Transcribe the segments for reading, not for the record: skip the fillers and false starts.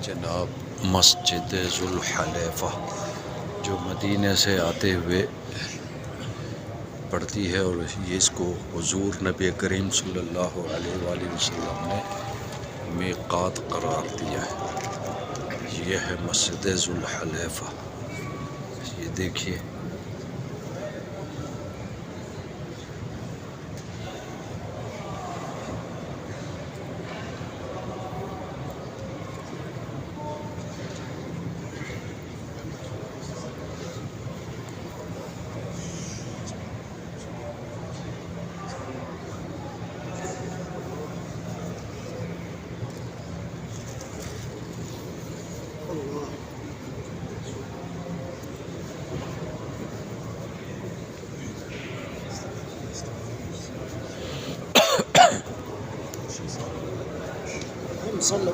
जनाब मस्जिद जुल्हलैफ़ा जो मदीने से आते हुए पड़ती है और ये इसको हुजूर नबी करीम सल्लल्लाहु अलैहि वसल्लम ने मीक़ात करार दिया है। यह है मस्जिद जुल्हलैफ़ा। ये देखिए صلوا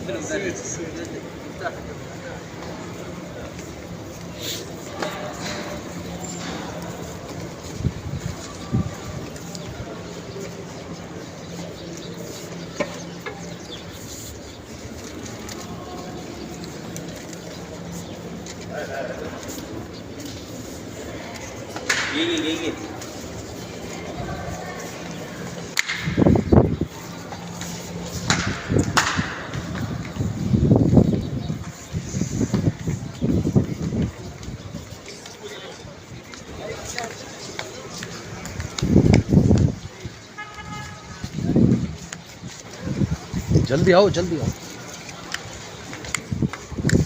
مدرب يجي जल्दी आओ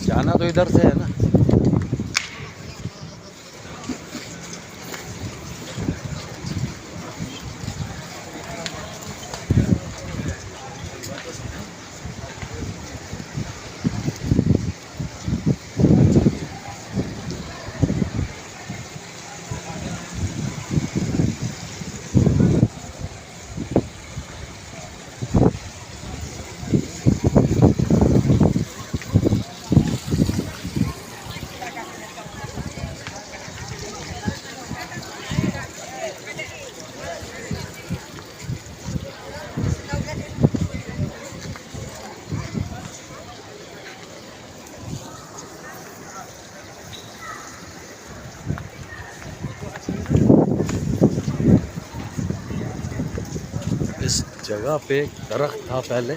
जाना तो इधर से है ना। इस जगह पे एक दरख्त था पहले,